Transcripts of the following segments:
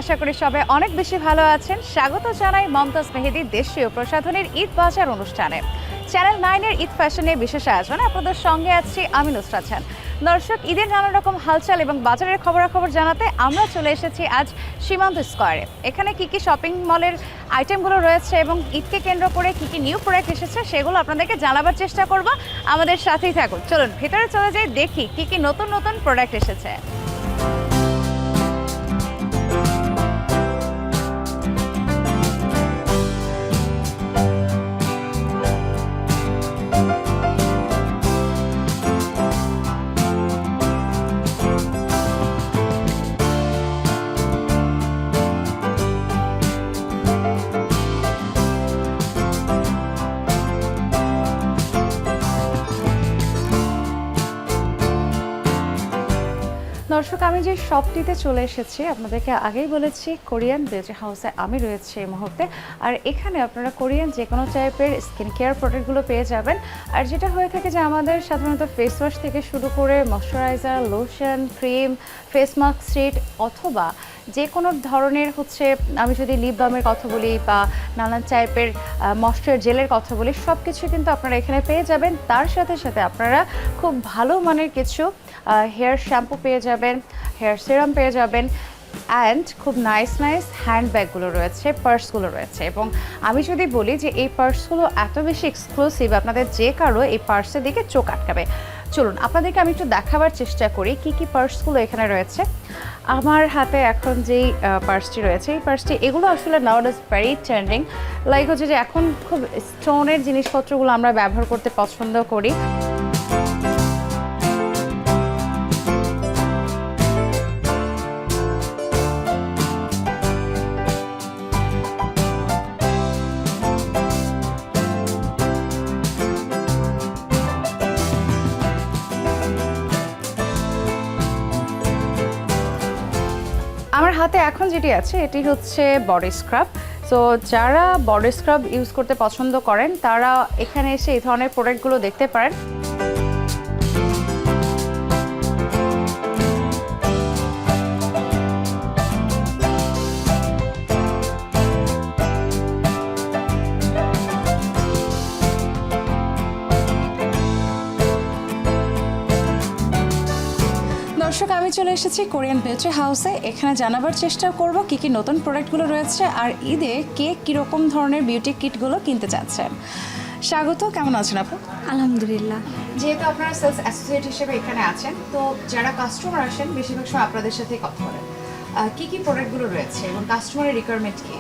আশা করি সবাই অনেক বেশি ভালো আছেন। স্বাগত জানাই মমতাজ মেহেদী দেশীয় প্রসাধনীর ঈদ বাজার অনুষ্ঠানে। চ্যানেল 9-এর ঈদ ফ্যাশনে বিশেষ আয়োজনে আপনাদের সঙ্গে আছি আমি নুসরাত জাহান। দর্শক, ঈদের নানা রকম হালচাল এবং বাজারের খবরাখবর জানাতে আমরা চলে এসেছি আজ সীমান্ত স্কয়ারে। এখানে কি কি শপিং মলের আইটেমগুলো রয়েছে এবং ঈদকে কেন্দ্র করে কি কি নিউ প্রোডাক্ট এসেছে সেগুলো আপনাদেরকে জানাবার চেষ্টা করব। আমাদের সাথেই থাকুন। চলুন ভেতরে চলে যাই, দেখি কি কি নতুন নতুন প্রোডাক্ট এসেছে। দর্শক, আমি যে শপটিতে চলে এসেছি আপনাদেরকে আগেই বলেছি কোরিয়ান বিউটি হাউসে আমি রয়েছি এই মুহূর্তে। আর এখানে আপনারা কোরিয়ান যে কোনো টাইপের স্কিন কেয়ার প্রোডাক্টগুলো পেয়ে যাবেন। আর যেটা হয়ে থাকে যে আমাদের সাধারণত ফেস ওয়াশ থেকে শুরু করে moisturiser, lotion, cream, face mask set অথবা যে কোনো ধরনের আমি যদি লিপ বামের কথা বলি বা নানান টাইপের ময়শ্চার জেলের কথা বলি, সব কিছু কিন্তু আপনারা এখানে পেয়ে যাবেন। তার সাথে সাথে আপনারা খুব ভালো মানের কিছু হেয়ার শ্যাম্পু পেয়ে যাবেন, হেয়ার সিরাম পেয়ে যাবেন, অ্যান্ড খুব নাইস হ্যান্ডব্যাগগুলো রয়েছে, পার্সগুলো রয়েছে। এবং আমি যদি বলি যে এই পার্সগুলো এত বেশি এক্সক্লুসিভ, আপনাদের যে কারো এই পার্সের দিকে চোখ আটকাবে। চলুন আপনাদেরকে আমি একটু দেখাবার চেষ্টা করি কি কি পার্সগুলো এখানে রয়েছে। আমার হাতে এখন যেই পার্সটি রয়েছে, এই পার্সটি এগুলো আসলে নাওয়াডেজ ভেরি ট্রেন্ডিং। লাইক যে এখন খুব স্টোনের জিনিসপত্রগুলো আমরা ব্যবহার করতে পছন্দ করি। আমার হাতে এখন যেটি আছে এটি হচ্ছে বডি স্ক্রাব। সো যারা বডি স্ক্রাব ইউজ করতে পছন্দ করেন তারা এখানে এসে এই ধরনের প্রোডাক্টগুলো দেখতে পারেন। দর্শক, আমি চলে এসেছি কোরিয়ান বিউটি হাউসে। এখানে জানাবার চেষ্টা করব কি কি নতুন প্রোডাক্টগুলো রয়েছে আর ঈদে কে কীরকম ধরনের বিউটি কিটগুলো কিনতে চাচ্ছেন। স্বাগত, কেমন আছেন আপু? আলহামদুলিল্লাহ। যেহেতু আপনারা সেলস অ্যাসোসিয়েট হিসেবে এখানে আছেন, তো যারা কাস্টমার আসেন বেশিরভাগ সময় আপনাদের সাথেই কথা বলেন, কি কি প্রোডাক্টগুলো রয়েছে এবং কাস্টমারের রিকোয়ারমেন্ট কি?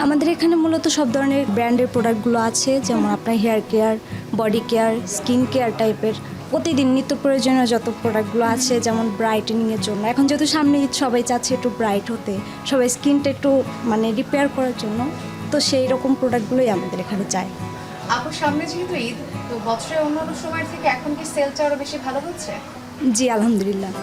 আমাদের এখানে মূলত সব ধরনের ব্র্যান্ডের প্রোডাক্টগুলো আছে, যেমন আপনার hair care, body care, skin care টাইপের প্রতিদিন নিত্য প্রয়োজনীয় যত প্রোডাক্টগুলো আছে, যেমন ব্রাইটেনিংয়ের জন্য। এখন যেহেতু সামনে ঈদ, সবাই চাচ্ছে একটু ব্রাইট হতে, সবাই স্কিনটা একটু রিপেয়ার করার জন্য, তো সেই রকম প্রোডাক্টগুলোই আমাদের এখানে চাই। আপুর সামনে যেহেতু ঈদ, তো বছরের অন্যান্য সময়ের থেকে এখন কি সেলটা আরও বেশি ভালো হচ্ছে? জি আলহামদুলিল্লাহ।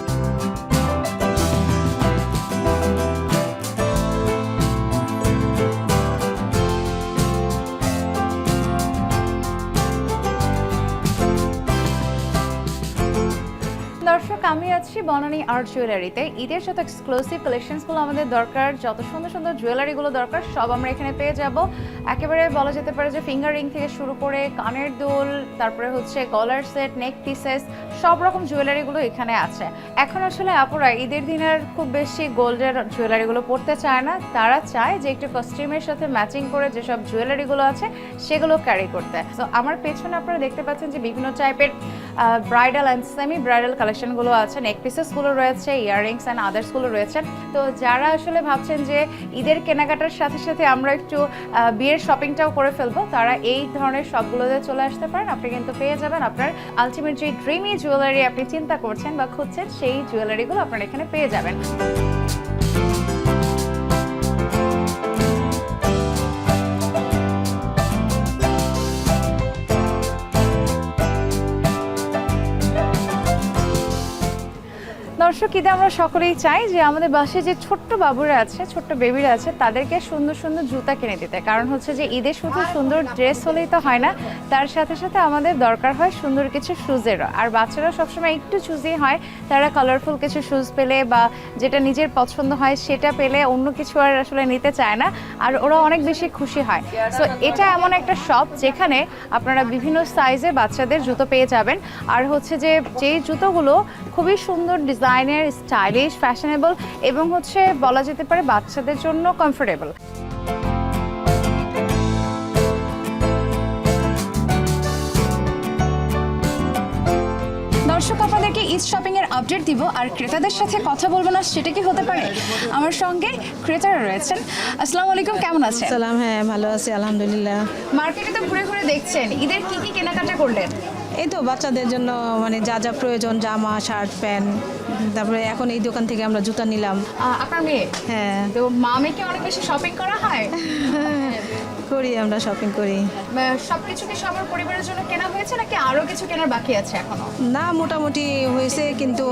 দর্শক, আমি আছি বনানী আর্ট জুয়েলারিতে। ঈদের যত এক্সক্লুসিভ কালেকশনসগুলো আমাদের দরকার, যত সুন্দর সুন্দর জুয়েলারিগুলো দরকার, সব আমরা এখানে পেয়ে যাব। একেবারে বলা যেতে পারে যে ফিঙ্গার রিং থেকে শুরু করে কানের দুল, তারপরে গলার সেট, নেক পিসেস, সব রকম জুয়েলারিগুলো এখানে আছে। এখন আসলে আপুরা ঈদের দিন আর খুব বেশি গোল্ডের জুয়েলারিগুলো পরতে চায় না, তারা চায় যে একটু কস্টিউমের সাথে ম্যাচিং করে যেসব জুয়েলারিগুলো আছে সেগুলো ক্যারি করতে। তো আমার পেছনে আপনারা দেখতে পাচ্ছেন যে বিভিন্ন টাইপের ব্রাইডাল অ্যান্ড সেমি ব্রাইডাল কালেকশনগুলো আছে, নেক পিসেসগুলো রয়েছে, ইয়াররিংস অ্যান্ড আদার্সগুলো রয়েছে। তো যারা আসলে ভাবছেন যে ঈদের কেনাকাটার সাথে সাথে আমরা একটু বিয়ের শপিংটাও করে ফেলবো, তারা এই ধরনের সবগুলোতে চলে আসতে পারেন। আপনি কিন্তু পেয়ে যাবেন আপনার আলটিমেট যে ড্রিমি জুয়েলারি আপনি চিন্তা করছেন বা খুঁজছেন, সেই জুয়েলারিগুলো আপনারা এখানে পেয়ে যাবেন। দর্শক, ঈদে আমরা সকলেই চাই যে আমাদের বাসায় যে ছোট্ট বাবুরা আছে, ছোট্ট বেবিরা আছে, তাদেরকে সুন্দর সুন্দর জুতা কিনে দিতে। কারণ হচ্ছে যে ঈদে শুধু সুন্দর ড্রেস হলেই তো হয় না, তার সাথে সাথে আমাদের দরকার হয় সুন্দর কিছু শুজেরও। আর বাচ্চারা সবসময় একটু চুজি হয়, তারা কালারফুল কিছু শুজ পেলে বা যেটা নিজের পছন্দ হয় সেটা পেলে অন্য কিছু আর আসলে নিতে চায় না, আর ওরা অনেক বেশি খুশি হয়। সো এটা এমন একটা শপ যেখানে আপনারা বিভিন্ন সাইজে বাচ্চাদের জুতো পেয়ে যাবেন। আর হচ্ছে যে যেই জুতোগুলো খুবই সুন্দর ডিজাইনের, স্টাইলিশ, ফ্যাশনেবল এবং হচ্ছে বলা যেতে পারে বাচ্চাদের জন্য কমফোর্টেবল। দর্শক, আপনাদেরকে ঈদ শপিং এর আপডেট দিব আর ক্রেতাদের সাথে কথা বলবো না সেটা কি হতে পারে? আমার সঙ্গে ক্রেতারা রয়েছেন। আসসালামু আলাইকুম, কেমন আছেন? সালাম, হ্যাঁ ভালো আছি আলহামদুলিল্লাহ। মার্কেটে তো ঘুরে ঘুরে দেখছেন, ঈদের কি কি কেনাকাটা করলেন? এই তো বাচ্চাদের জন্য মানে যা যা প্রয়োজন, জামা, শার্ট, প্যান্ট, তারপরে এখন এই দোকান থেকে আমরা জুতা নিলাম। আপনার মেয়ে? হ্যাঁ, তো মা মেয়েকে অনেক বেশি শপিং করা হয়? করি, আমরা শপিং করি। সবকিছু কি সবার পরিবারের জন্য কেনা হয়েছে নাকি আরো কিছু কেনার বাকি আছে এখনো? না, মোটামুটি হয়েছে, কিন্তু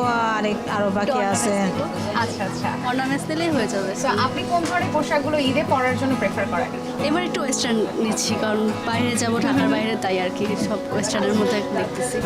আরো বাকি আছে। আচ্ছা আচ্ছা, অর্নামেন্টস দিলেই হয়ে যাবে। তো আপনি কোন ধরনের পোশাকগুলো ঈদে পরার জন্য প্রেফার করেন? এবার একটু ওয়েস্টার্ন নিচ্ছি, কারণ বাইরে যাব, ঢাকার বাইরে, তাই আর কি সব ওয়েস্টার্নের মধ্যে দেখতেছি।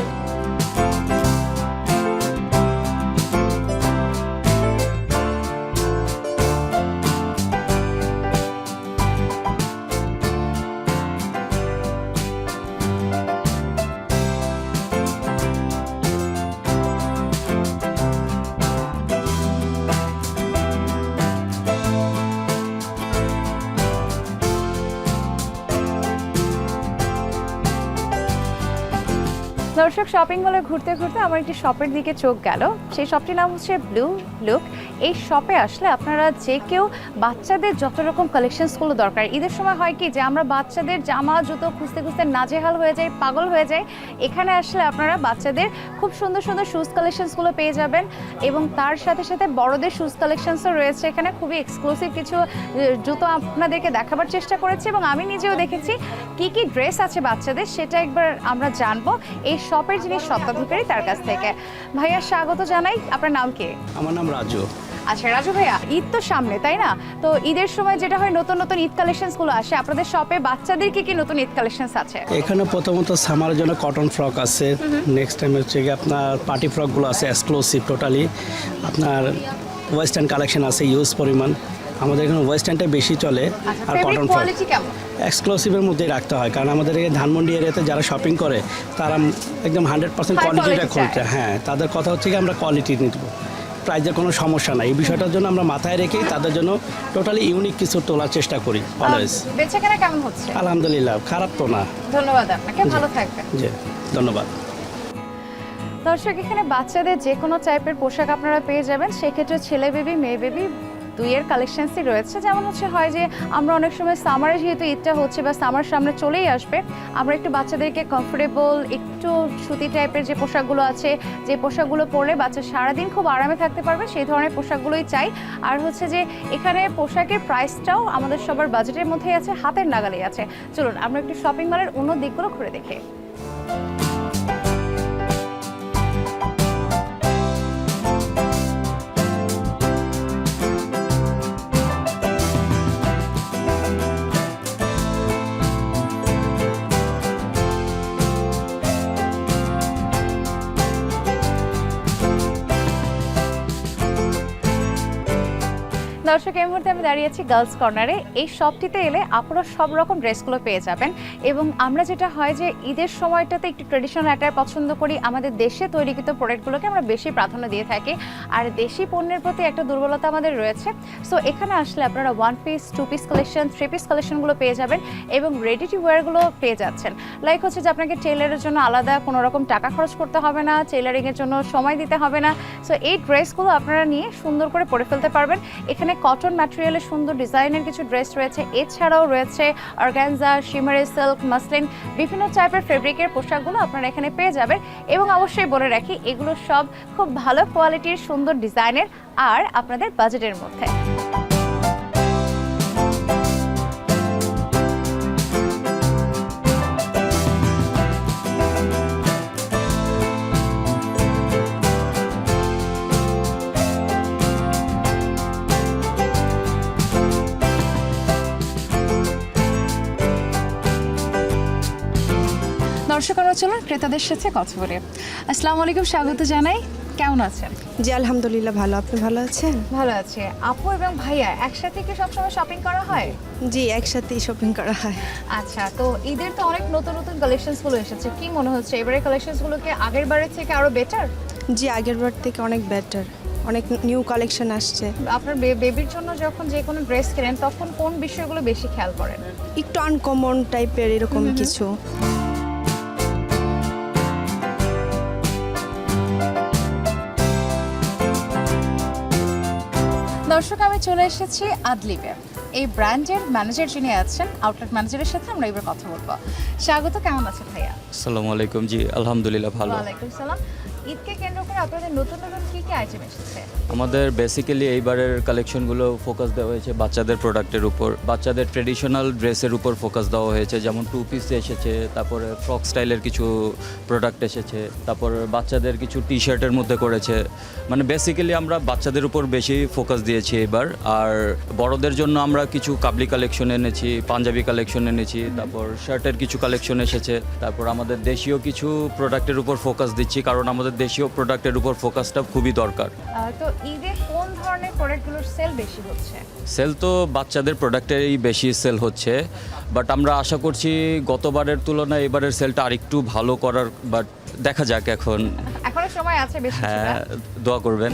দর্শক, শপিং মলে ঘুরতে ঘুরতে আমার একটি শপের দিকে চোখ গেল। সেই শপটির নাম হচ্ছে ব্লু লুক। এই শপে আসলে আপনারা যে কেউ বাচ্চাদের যত রকম কালেকশনসগুলো দরকার, ঈদের সময় হয় কি যে আমরা বাচ্চাদের জামা জুতো খুঁজতে খুঁজতে নাজেহাল হয়ে যাই, পাগল হয়ে যাই। এখানে আসলে আপনারা বাচ্চাদের খুব সুন্দর সুন্দর শুজ কালেকশনসগুলো পেয়ে যাবেন এবং তার সাথে সাথে বড়দের শুজ কালেকশনসও রয়েছে এখানে। খুবই এক্সক্লুসিভ কিছু জুতো আপনাদেরকে দেখাবার চেষ্টা করেছি এবং আমি নিজেও দেখেছি কি কি ড্রেস আছে বাচ্চাদের, সেটা একবার আমরা জানবো এই শপের যিনি স্বত্বাধিকারী তার কাছ থেকে। ভাইয়া, স্বাগত জানাই। আপনার নাম কি? আমার নাম রাজু। আচ্ছা রাজু ভাইয়া, ঈদ তো সামনে, তাই না? তো ঈদের সময় যেটা হয় নতুন নতুন ঈদ কালেকশনসগুলো আসে, আপনাদের শপে বাচ্চাদের কি কি নতুন ঈদ কালেকশনস আছে? এখানে প্রথমত সামারের জন্য কটন ফ্রক আছে, নেক্সট টাইম হচ্ছে কি আপনার পার্টি ফ্রকগুলো আছে এক্সক্লুসিভ টোটালি। আপনার ওয়েস্টার্ন কালেকশন আছে ইউজ পরিমাণ। আমাদের এখানে ওয়েস্টার্নটা বেশি চলে আর কটন ফ্রক কোয়ালিটি কেমন? এক্সক্লুসিভের মধ্যেই রাখতে হয়, কারণ আমাদের এই ধানমন্ডি এরিয়াতে যারা শপিং করে তারা একদম 100% কোয়ালিটিটা খুলছে। হ্যাঁ, তাদের কথা হচ্ছে কি আমরা কোয়ালিটি নিব, প্রাইজের কোনো সমস্যা নাই। এই বিষয়টার জন্য আমরা মাথায় রেখেই তাদের জন্য টোটালি ইউনিক কিছু তোলার চেষ্টা করি অলওয়েজ। বেচাকেনা কেমন হচ্ছে? আলহামদুলিল্লাহ, খারাপ তো না। ধন্যবাদ আপনাকে, ভালো থাকবেন। জি, ধন্যবাদ। দর্শক, এখানে বাচ্চাদের যে কোনো টাইপের পোশাক আপনারা পেয়ে যাবেন। সেক্ষেত্রে ছেলে বেবি, মেয়ে বেবি দুইয়ের কালেকশনসই রয়েছে। যেমন হচ্ছে হয় যে আমরা অনেক সময় সামারে, যেহেতু ঈদটা হচ্ছে বা সামার সামনে চলেই আসবে, আমরা একটু বাচ্চাদেরকে কমফোর্টেবল একটু সুতি টাইপের যে পোশাকগুলো আছে, যে পোশাকগুলো পরলে বাচ্চা সারাদিন খুব আরামে থাকতে পারবে, সেই ধরনের পোশাকগুলোই চাই। আর হচ্ছে যে এখানে পোশাকের প্রাইসটাও আমাদের সবার বাজেটের মধ্যেই আছে, হাতের নাগালেই আছে। চলুন আমরা একটু শপিং মলের অন্য দিকগুলো ঘুরে দেখি। দর্শক, এই মুহূর্তে আমি দাঁড়িয়ে আছি গার্লস কর্নারে। এই শপটিতে এলে আপনারা সব রকম ড্রেসগুলো পেয়ে যাবেন এবং আমরা যেটা হয় যে ঈদের সময়টাতে একটু ট্রেডিশনাল অ্যাটায়ার পছন্দ করি, আমাদের দেশে তৈরিকৃত প্রোডাক্টগুলোকে আমরা বেশি প্রাধান্য দিয়ে থাকি। আর দেশি পণ্যের প্রতি একটা দুর্বলতা আমাদের রয়েছে। সো এখানে আসলে আপনারা 1 পিস, 2 পিস কালেকশন, 3 পিস কালেকশনগুলো পেয়ে যাবেন এবং রেডি টু ওয়্যারগুলো পেয়ে যাচ্ছেন। লাইক হচ্ছে যে আপনাকে টেলারের জন্য আলাদা কোনো রকম টাকা খরচ করতে হবে না, টেলারিংয়ের জন্য সময় দিতে হবে না। সো এই ড্রেসগুলো আপনারা নিয়ে সুন্দর করে পরে ফেলতে পারবেন। এখানে কটন ম্যাটেরিয়ালের সুন্দর ডিজাইনের কিছু ড্রেস রয়েছে, এছাড়াও রয়েছে অর্গানজা, শিমারি সিল্ক, মাসলিন, বিভিন্ন টাইপের ফেব্রিকের পোশাকগুলো আপনারা এখানে পেয়ে যাবেন। এবং অবশ্যই বলে রাখি, এগুলো সব খুব ভালো কোয়ালিটির, সুন্দর ডিজাইনের আর আপনাদের বাজেটের মধ্যে। দর্শক আমরা চলুন ক্রেতাদের সাথে কথা বলি। আসসালামু আলাইকুম, স্বাগত জানাই। কেমন আছেন? জি আলহামদুলিল্লাহ ভালো। আপনি ভালো আছেন? ভালো আছে। আপু এবং ভাইয়া একসাথে কি সবসময় শপিং করা হয়? জি একসাথেই শপিং করা হয়। আচ্ছা, তো ঈদের তো অনেক নতুন নতুন কালেকশনসগুলো এসেছে, কি মনে হচ্ছে এবারে কালেকশনসগুলো কি আগের বারের থেকে আরো বেটার? জি আগের বার থেকে অনেক বেটার, অনেক নিউ কালেকশন আসছে। আপনার বেবির জন্য যখন যে কোনো ড্রেস কেনেন তখন কোন বিষয়গুলো বেশি খেয়াল করেন? একটু আনকমন টাইপের এরকম কিছু। দর্শক আমি চলে এসেছি আদলিবে। এই ব্র্যান্ডের ম্যানেজার যিনি আছেন, আউটলেট ম্যানেজারের সাথে আমরা এবার কথা বলবো। স্বাগত, কেমন আছেন ভাইয়া? আসসালামু আলাইকুম। জি আলহামদুলিল্লাহ ভালো। ওয়ালাইকুম সালাম। ঈদকে কেন্দ্র করে আপনাদের নতুন নতুন কি কি আইটেম এসেছে? আমাদের বেসিক্যালি এইবারের কালেকশনগুলো ফোকাস দেওয়া হয়েছে বাচ্চাদের প্রোডাক্টের উপর, বাচ্চাদের ট্রেডিশনাল ড্রেসের উপর ফোকাস দেওয়া হয়েছে, যেমন টু পিস এসেছে, তারপরে ফ্রক স্টাইলের কিছু প্রোডাক্ট এসেছে, তারপর বাচ্চাদের কিছু টি শার্টের মধ্যে করেছে। মানে বেসিক্যালি আমরা বাচ্চাদের উপর বেশি ফোকাস দিয়েছি এবার। আর বড়দের জন্য আমরা কিছু কাবলি কালেকশন এনেছি, পাঞ্জাবি কালেকশন এনেছি, তারপর শার্টের কিছু কালেকশন এসেছে। তারপর আমাদের দেশীয় কিছু প্রোডাক্টের উপর ফোকাস দিচ্ছি, কারণ আমাদের দেশীয় প্রোডাক্টের উপর ফোকাসটা খুবই দরকার। তো ঈদে কোন ধরনের প্রোডাক্টগুলোর সেল বেশি হচ্ছে? সেল তো বাচ্চাদের প্রোডাক্টেরই বেশি সেল হচ্ছে, বাট আমরা আশা করছি গতবারের তুলনায় এবারের সেলটা আরেকটু ভালো করার, বাট দেখা যাক এখন। এখনো সময় আছে বেশ কিছুটা। হ্যাঁ, দোয়া করবেন।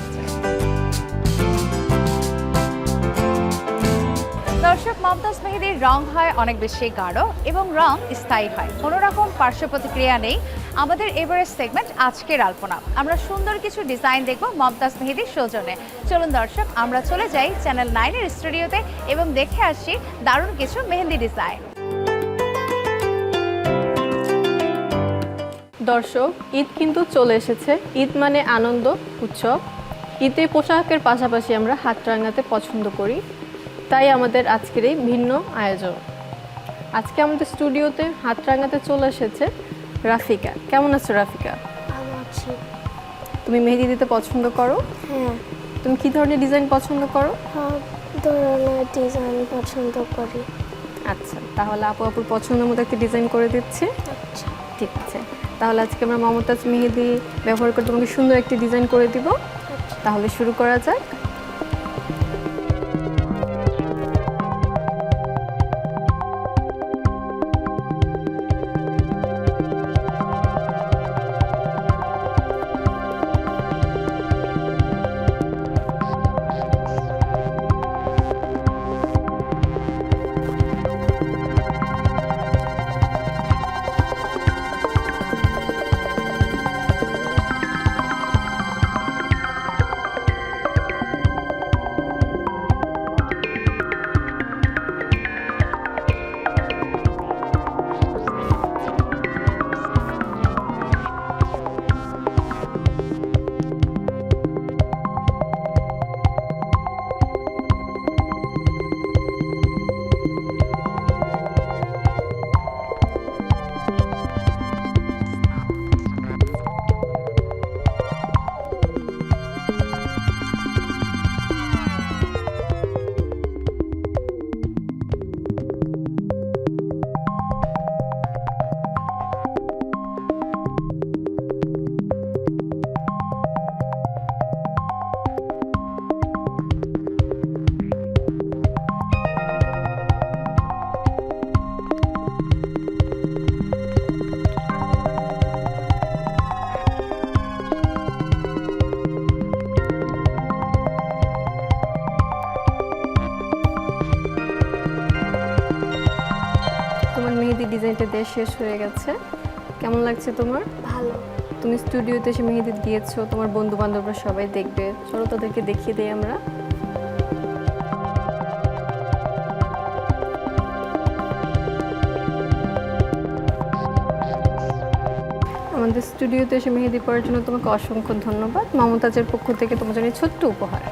দর্শক, মমতাজ মেহেদির রং হয় অনেক বেশি গাঢ় এবং রং স্থায়ী হয়, কোনো রকম পার্শ্ব প্রতিক্রিয়া নেই। আমাদের এবারের সেগমেন্ট আজকের আলপনা, আমরা সুন্দর কিছু ডিজাইন দেখব মমতাজ মেহেদির সৌজন্যে। চলুন দর্শক, আমরা চলে যাই চ্যানেল 9-এর স্টুডিওতে এবং দেখে আসি দারুণ কিছু মেহেদি ডিজাইন। দর্শক, ঈদ কিন্তু চলে এসেছে। ঈদ মানে আনন্দ উৎসব। ঈদে পোশাকের পাশাপাশি আমরা হাত রাঙাতে পছন্দ করি, তাই আমাদের আজকের এই ভিন্ন আয়োজন। আজকে আমাদের স্টুডিওতে হাত রাঙাতে চলে এসেছে রাফিকা। কেমন আছো রাফিকা? ভালো আছি। তুমি মেহেদি দিতে পছন্দ করো? হ্যাঁ, তুমি কি ধরনের ডিজাইন পছন্দ করো? সব ধরনের ডিজাইন পছন্দ করি। আচ্ছা, তাহলে আপুর পছন্দের মতো একটা ডিজাইন করে দিচ্ছি। আচ্ছা, ঠিক আছে, তাহলে আজকে আমরা মমতাজ মেহেদি ব্যবহার করে তোমাকে সুন্দর একটি ডিজাইন করে দিব। তাহলে শুরু করা যাক। মেহেদি ডিজাইনটা দিয়ে শেষ হয়ে গেছে। কেমন লাগছে তোমার? ভালো। তুমি স্টুডিওতে এসে মেহেদি দিয়েছো, তোমার বন্ধু বান্ধবরা সবাই দেখবে, চলো তাদেরকে দেখিয়ে দিই আমরা। আমাদের স্টুডিওতে এসে মেহেদি পড়ার জন্য তোমাকে অসংখ্য ধন্যবাদ। মমতাজের পক্ষ থেকে তোমার জন্য ছোট্ট উপহার।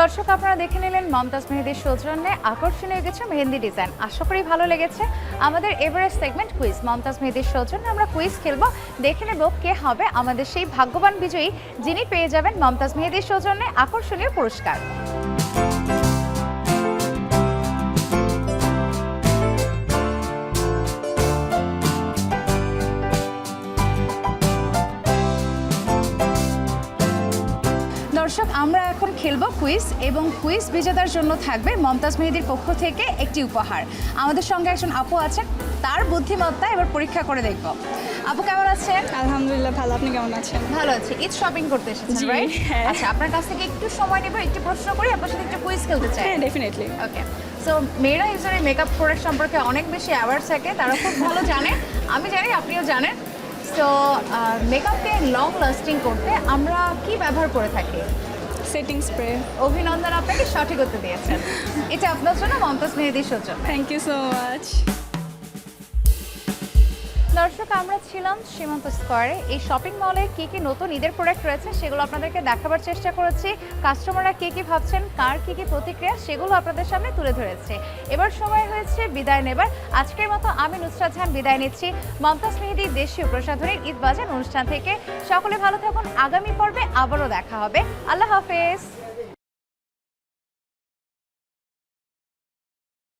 দর্শক, আপনারা দেখে নিলেন মমতাজ মেহেদির সৌজন্যে আকর্ষণীয় কিছু মেহেদি ডিজাইন। আশা করি ভালো লেগেছে। আমাদের এবারের সেগমেন্ট কুইজ। মমতাজ মেহেদির সৌজন্যে আমরা কুইজ খেলবো, দেখে নেব কে হবে আমাদের সেই ভাগ্যবান বিজয়ী যিনি পেয়ে যাবেন মমতাজ মেহেদির সৌজন্যে আকর্ষণীয় পুরস্কার। দর্শক আমরা এখন খেলবো কুইজ এবং কুইজ বিজেতার জন্য থাকবে মমতাজ মেহেদীর পক্ষ থেকে একটি উপহার। আমাদের সঙ্গে একজন আপু আছেন, তার বুদ্ধিমত্তা এবার পরীক্ষা করে দেখব। আপু কেমন আছেন? আলহামদুলিল্লাহ ভালো, আপনি কেমন আছেন? ভালো আছি। ঈদ শপিং করতে এসেছেন, রাইট? আচ্ছা, আপনার কাছ থেকে একটু সময় নেব, একটু প্রশ্ন করি, আপনার সাথে একটু কুইজ খেলতে চাই। হ্যাঁ, ডেফিনেটলি। ওকে, সো মেয়েরা ইউজুয়ালি মেকআপ প্রোডাক্ট সম্পর্কে অনেক বেশি অ্যাওয়ার থাকে, তারা খুব ভালো জানে, আমি জানি আপনিও জানেন। সো মেকআপকে লং লাস্টিং করতে আমরা কি ব্যবহার করে থাকি? Setting spray. অভিনন্দন, আপনাকে সঠিক উত্তর দিয়েছেন। এটা আপনার জন্য মমতাজ মেহেদীর সৌজন্য। Thank you so much. দর্শক, আমরা ছিলাম সীমান্ত স্কয়ারে। এই শপিং মলে কি কি নতুন ঈদের প্রোডাক্ট রয়েছে সেগুলো আপনাদেরকে দেখাবার চেষ্টা করেছি। কাস্টমাররা কি কি ভাবছেন, কার কি কি প্রতিক্রিয়া, সেগুলো আপনাদের সামনে তুলে ধরেছে। এবার সময় হয়েছে বিদায় নেবার। আজকের মতো আমি নুসরাত জাহান বিদায় নিচ্ছি মমতাজ মেহেদীর দেশীয় প্রসাধনীর ঈদ বাজার অনুষ্ঠান থেকে। সকলে ভালো থাকুন, আগামী পর্বে আবারও দেখা হবে। আল্লাহ হাফেজ।